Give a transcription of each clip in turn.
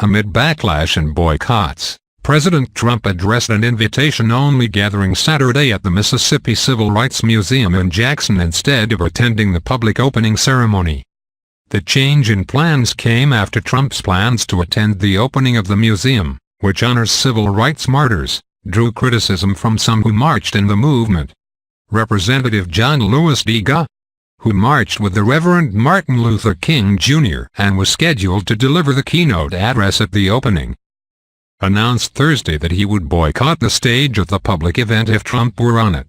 Amid backlash and boycotts, President Trump addressed an invitation-only gathering Saturday at the Mississippi Civil Rights Museum in Jackson instead of attending the public opening ceremony. The change in plans came after Trump's plans to attend the opening of the museum, which honors civil rights martyrs, drew criticism from some who marched in the movement. Representative John Lewis Diga, who marched with the Reverend Martin Luther King Jr. and was scheduled to deliver the keynote address at the opening, announced Thursday that he would boycott the stage of the public event if Trump were on it.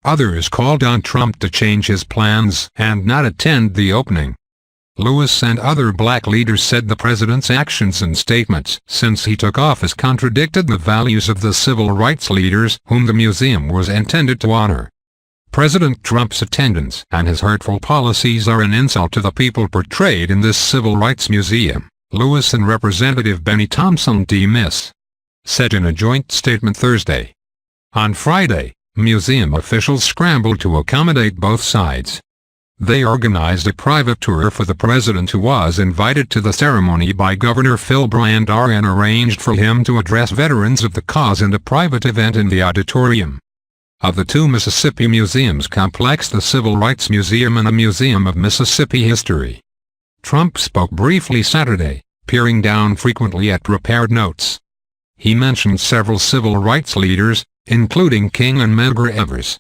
Others called on Trump to change his plans and not attend the opening. Lewis and other black leaders said the president's actions and statements since he took office contradicted the values of the civil rights leaders whom the museum was intended to honor. President Trump's attendance and his hurtful policies are an insult to the people portrayed in this civil rights museum, Lewis and Representative Benny Thompson D-Miss said in a joint statement Thursday. On Friday, museum officials scrambled to accommodate both sides. They organized a private tour for the president who was invited to the ceremony by Governor Phil Bryant and arranged for him to address veterans of the cause in a private event in the auditorium of the two Mississippi Museums complex, the Civil Rights Museum and the Museum of Mississippi History. Trump spoke briefly Saturday, peering down frequently at prepared notes. He mentioned several civil rights leaders, including King and Medgar Evers.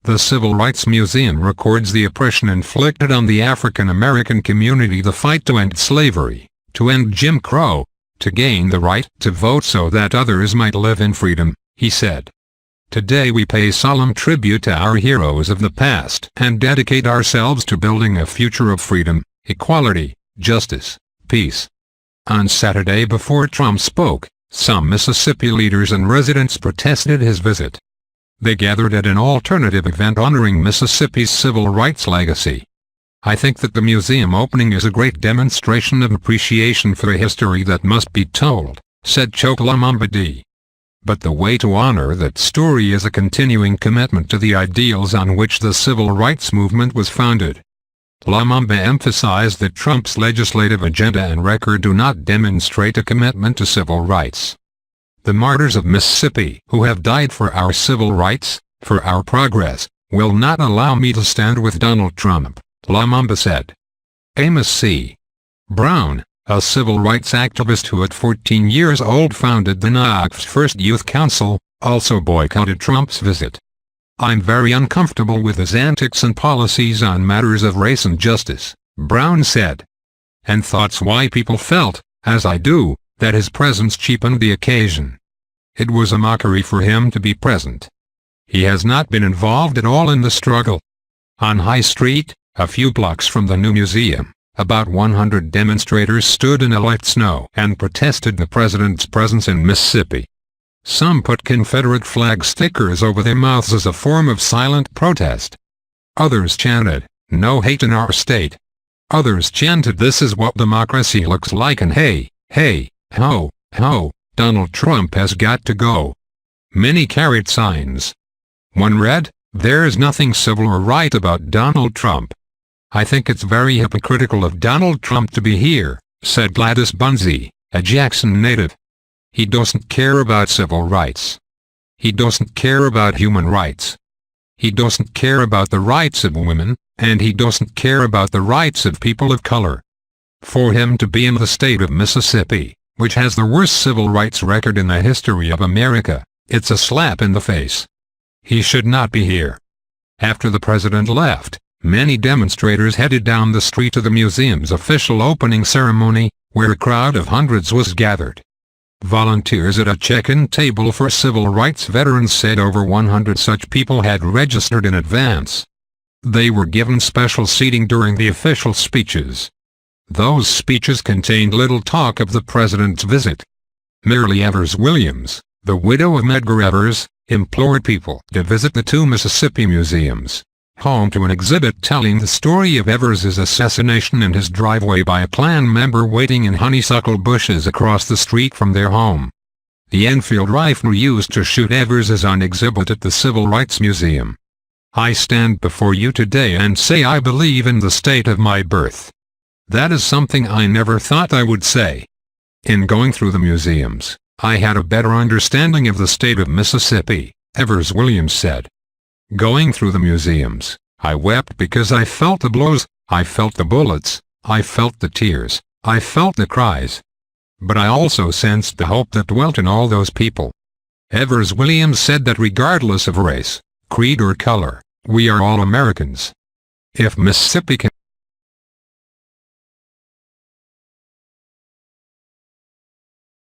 The Civil Rights Museum records the oppression inflicted on the African American community, the fight to end slavery, to end Jim Crow, to gain the right to vote so that others might live in freedom, he said. Today we pay solemn tribute to our heroes of the past and dedicate ourselves to building a future of freedom, equality, justice, peace. On Saturday before Trump spoke, some Mississippi leaders and residents protested his visit. They gathered at an alternative event honoring Mississippi's civil rights legacy. I think that the museum opening is a great demonstration of appreciation for a history that must be told, said Choke Lumumba D. But the way to honor that story is a continuing commitment to the ideals on which the civil rights movement was founded. Lumumba emphasized that Trump's legislative agenda and record do not demonstrate a commitment to civil rights. The martyrs of Mississippi who have died for our civil rights, for our progress, will not allow me to stand with Donald Trump, Lumumba said. Amos C. Brown, a civil rights activist who at 14 years old founded the NAACP's first youth council, also boycotted Trump's visit. I'm very uncomfortable with his antics and policies on matters of race and justice, Brown said. And thoughts why people felt, as I do, that his presence cheapened the occasion. It was a mockery for him to be present. He has not been involved at all in the struggle. On High Street, a few blocks from the new museum, about 100 demonstrators stood in a light snow and protested the president's presence in Mississippi. Some put Confederate flag stickers over their mouths as a form of silent protest. Others chanted, "No hate in our state." Others chanted, "This is what democracy looks like," and "Hey, hey, ho, ho, Donald Trump has got to go." Many carried signs. One read, "There's nothing civil or right about Donald Trump." "I think it's very hypocritical of Donald Trump to be here," said Gladys Bunzi, a Jackson native. "He doesn't care about civil rights. He doesn't care about human rights. He doesn't care about the rights of women, and he doesn't care about the rights of people of color. For him to be in the state of Mississippi, which has the worst civil rights record in the history of America, it's a slap in the face. He should not be here." After the president left, many demonstrators headed down the street to the museum's official opening ceremony, where a crowd of hundreds was gathered. Volunteers at a check-in table for civil rights veterans said over 100 such people had registered in advance. They were given special seating during the official speeches. Those speeches contained little talk of the president's visit. Myrlie Evers Williams, the widow of Medgar Evers, implored people to visit the two Mississippi museums, home to an exhibit telling the story of Evers' assassination in his driveway by a Klan member waiting in honeysuckle bushes across the street from their home. The Enfield rifle used to shoot Evers is on exhibit at the Civil Rights Museum. "I stand before you today and say I believe in the state of my birth. That is something I never thought I would say. In going through the museums, I had a better understanding of the state of Mississippi, Evers Williams said. Going through the museums, I wept because I felt the blows, I felt the bullets, I felt the tears, I felt the cries. But I also sensed the hope that dwelt in all those people. Evers Williams said that regardless of race, creed or color, we are all Americans. If Mississippi can